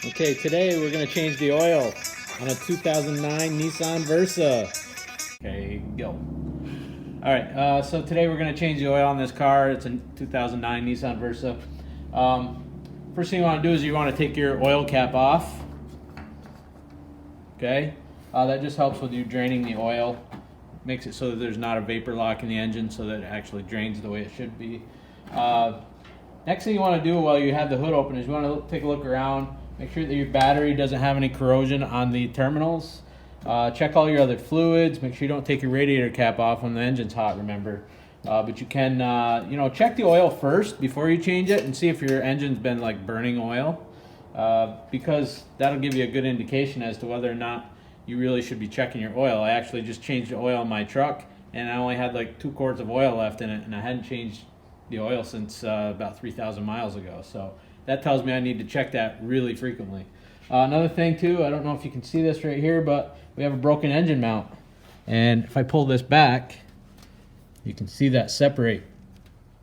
Okay, today we're going to change the oil on a 2009 Nissan Versa. Okay, go. Alright, so today we're going to change the oil on this car. It's a 2009 Nissan Versa. First thing you want to do is you want to take your oil cap off. Okay, that just helps with you draining the oil. Makes it so that there's not a vapor lock in the engine, so that it actually drains the way it should be. Next thing you want to do while you have the hood open is you want to take a look around. Make sure that your battery doesn't have any corrosion on the terminals. Check all your other fluids. Make sure you don't take your radiator cap off when the engine's hot, remember. But you can, check the oil first before you change it and see if your engine's been like burning oil. Because that'll give you a good indication as to whether or not you really should be checking your oil. I actually just changed the oil on my truck and I only had like 2 quarts of oil left in it, and I hadn't changed the oil since about 3,000 miles ago. So that tells me I need to check that really frequently. Another thing too, I don't know if you can see this right here, but we have a broken engine mount. And if I pull this back, you can see that separate.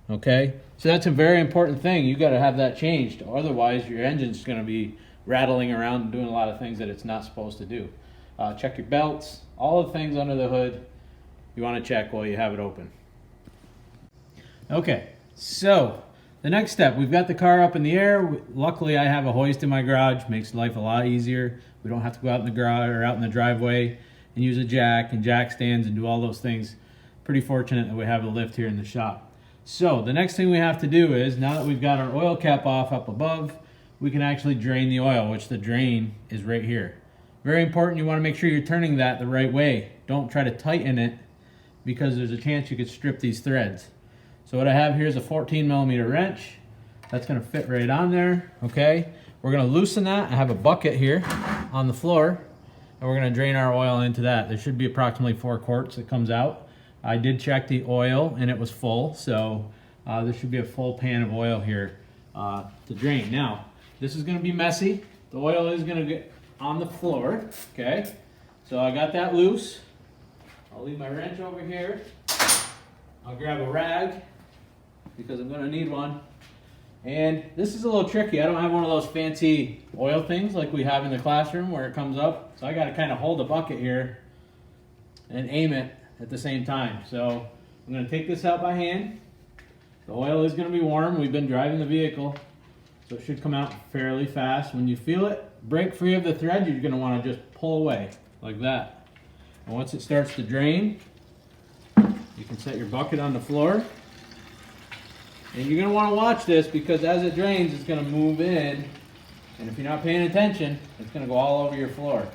Okay, so that's a very important thing. You got to have that changed, otherwise your engine's going to be rattling around and doing a lot of things that it's not supposed to do. Check your belts, all the things under the hood you want to check while you have it open. Okay, so the next step, we've got the car up in the air. Luckily I have a hoist in my garage, makes life a lot easier. We don't have to go out in the garage or out in the driveway and use a jack and jack stands and do all those things. Pretty fortunate that we have a lift here in the shop. So the next thing we have to do is, now that we've got our oil cap off up above, we can actually drain the oil, which the drain is right here. Very important, you want to make sure you're turning that the right way. Don't try to tighten it, because there's a chance you could strip these threads. So what I have here is a 14mm wrench. That's going to fit right on there, okay? We're going to loosen that. I have a bucket here on the floor, and we're going to drain our oil into that. There should be approximately 4 quarts that comes out. I did check the oil, and it was full, so there should be a full pan of oil here to drain. Now, this is going to be messy. The oil is going to get on the floor, okay? So I got that loose. I'll leave my wrench over here. I'll grab a rag, because I'm going to need one. And this is a little tricky. I don't have one of those fancy oil things like we have in the classroom where it comes up. So I got to kind of hold the bucket here and aim it at the same time. So I'm going to take this out by hand. The oil is going to be warm. We've been driving the vehicle, so it should come out fairly fast. When you feel it break free of the thread, you're going to want to just pull away like that. And once it starts to drain, you can set your bucket on the floor. And you're going to want to watch this, because as it drains, it's going to move in. And if you're not paying attention, it's going to go all over your floor.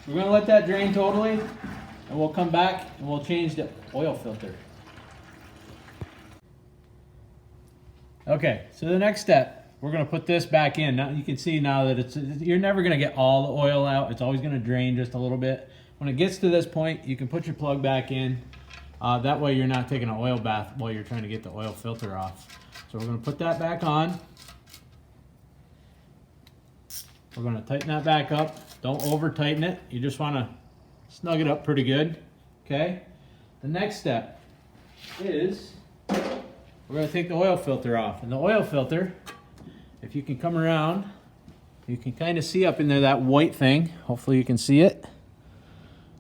We're going to let that drain totally, and we'll come back and we'll change the oil filter. Okay, so the next step, we're going to put this back in. Now you can see now that you're never going to get all the oil out. It's always going to drain just a little bit. When it gets to this point, you can put your plug back in. That way you're not taking an oil bath while you're trying to get the oil filter off. So we're going to put that back on. We're going to tighten that back up. Don't over tighten it. You just want to snug it up pretty good. Okay? The next step is we're going to take the oil filter off. And the oil filter, if you can come around, you can kind of see up in there that white thing. Hopefully you can see it.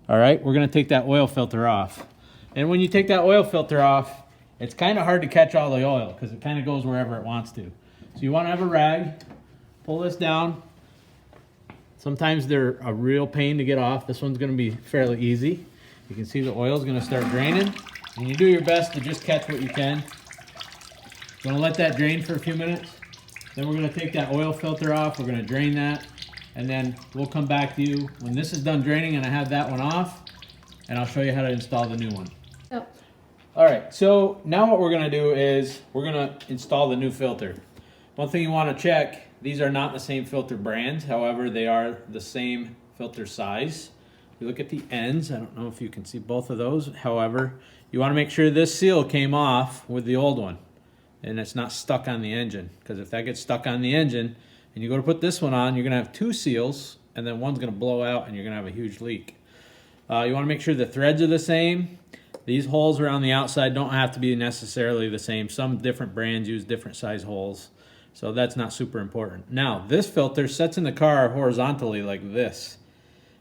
All right, we're going to take that oil filter off. And when you take that oil filter off, it's kind of hard to catch all the oil, because it kind of goes wherever it wants to. So you want to have a rag, pull this down. Sometimes they're a real pain to get off. This one's going to be fairly easy. You can see the oil is going to start draining. And you do your best to just catch what you can. You're going to let that drain for a few minutes. Then we're going to take that oil filter off. We're going to drain that. And then we'll come back to you when this is done draining and I have that one off. And I'll show you how to install the new one. Oh. All right, so now what we're going to do is we're going to install the new filter. One thing you want to check, these are not the same filter brands. However, they are the same filter size. If you look at the ends, I don't know if you can see both of those. However, you want to make sure this seal came off with the old one and it's not stuck on the engine, because if that gets stuck on the engine and you go to put this one on, you're going to have 2 seals, and then one's going to blow out and you're going to have a huge leak. You want to make sure the threads are the same. These holes around the outside don't have to be necessarily the same. Some different brands use different size holes. So that's not super important. Now, this filter sets in the car horizontally like this.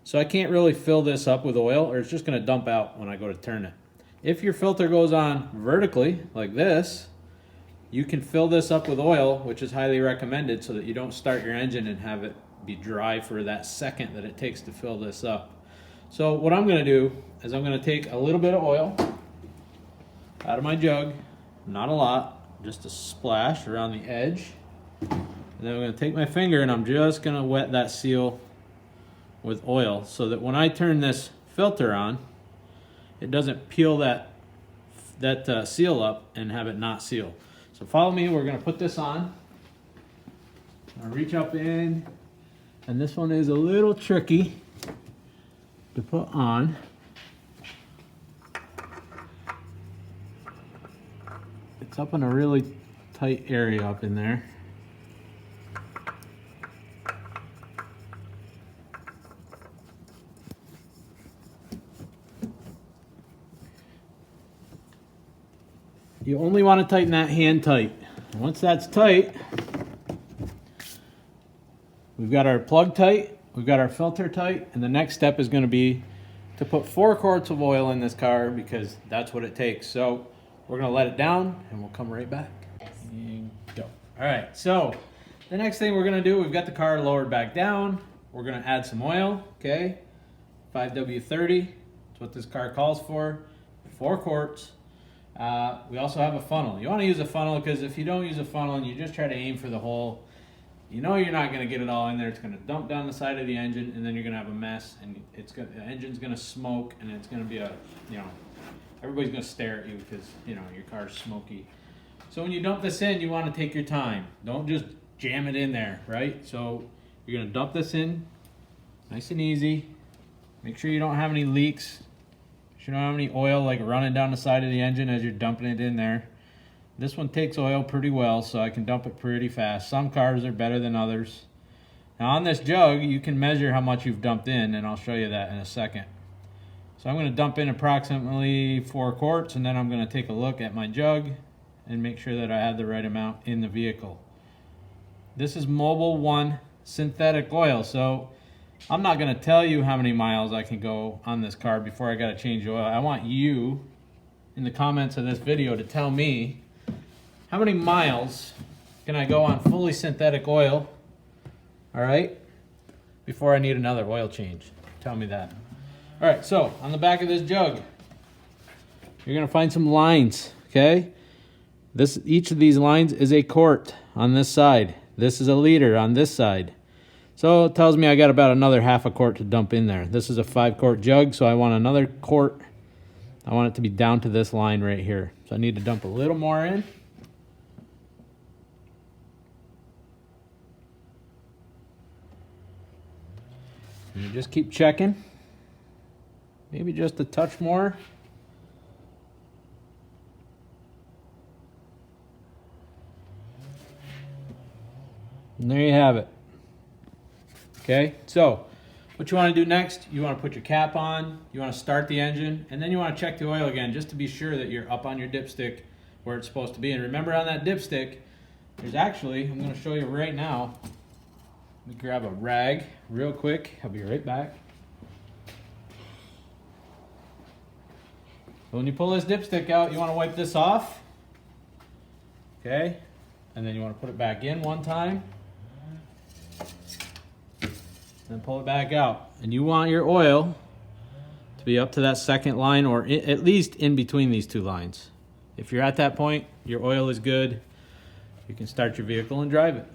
So I can't really fill this up with oil, or it's just going to dump out when I go to turn it. If your filter goes on vertically like this, you can fill this up with oil, which is highly recommended, so that you don't start your engine and have it be dry for that second that it takes to fill this up. So what I'm going to do is I'm going to take a little bit of oil out of my jug, not a lot, just a splash around the edge. And then I'm going to take my finger and I'm just going to wet that seal with oil so that when I turn this filter on, it doesn't peel that seal up and have it not seal. So follow me, we're going to put this on. I'll reach up in, and this one is a little tricky to put on. It's up in a really tight area up in there. You only want to tighten that hand tight. Once that's tight, we've got our plug tight, we've got our filter tight, and the next step is going to be to put 4 quarts of oil in this car because that's what it takes. So we're going to let it down and we'll come right back. And go. All right, so the next thing we're going to do, we've got the car lowered back down. We're going to add some oil, okay? 5W30, that's what this car calls for, 4 quarts. We also have a funnel. You want to use a funnel because if you don't use a funnel and you just try to aim for the hole, you know you're not going to get it all in there. It's going to dump down the side of the engine, and then you're going to have a mess, and the engine's going to smoke, and it's going to be everybody's going to stare at you because your car's smoky. So when you dump this in, you want to take your time. Don't just jam it in there, right? So you're going to dump this in nice and easy. Make sure you don't have any leaks. You don't have any oil like running down the side of the engine as you're dumping it in there. This one takes oil pretty well, so I can dump it pretty fast. Some cars are better than others. Now on this jug, you can measure how much you've dumped in, and I'll show you that in a second. So I'm going to dump in approximately 4 quarts, and then I'm going to take a look at my jug and make sure that I have the right amount in the vehicle. This is Mobil 1 synthetic oil, so I'm not going to tell you how many miles I can go on this car before I got to change oil. I want you in the comments of this video to tell me how many miles can I go on fully synthetic oil, all right, before I need another oil change. Tell me that. All right, so on the back of this jug, you're going to find some lines, okay? Each of these lines is a quart on this side. This is a liter on this side. So it tells me I got about another half a quart to dump in there. This is a 5-quart jug, so I want another quart. I want it to be down to this line right here. So I need to dump a little more in. And you just keep checking. Maybe just a touch more. And there you have it. Okay, so what you want to do next, you want to put your cap on, you want to start the engine, and then you want to check the oil again just to be sure that you're up on your dipstick where it's supposed to be. And remember, on that dipstick, there's actually, I'm going to show you right now. Let me grab a rag real quick. I'll be right back. So when you pull this dipstick out, you want to wipe this off. Okay, and then you want to put it back in one time. Then pull it back out. And you want your oil to be up to that second line, or at least in between these 2 lines. If you're at that point, your oil is good. You can start your vehicle and drive it.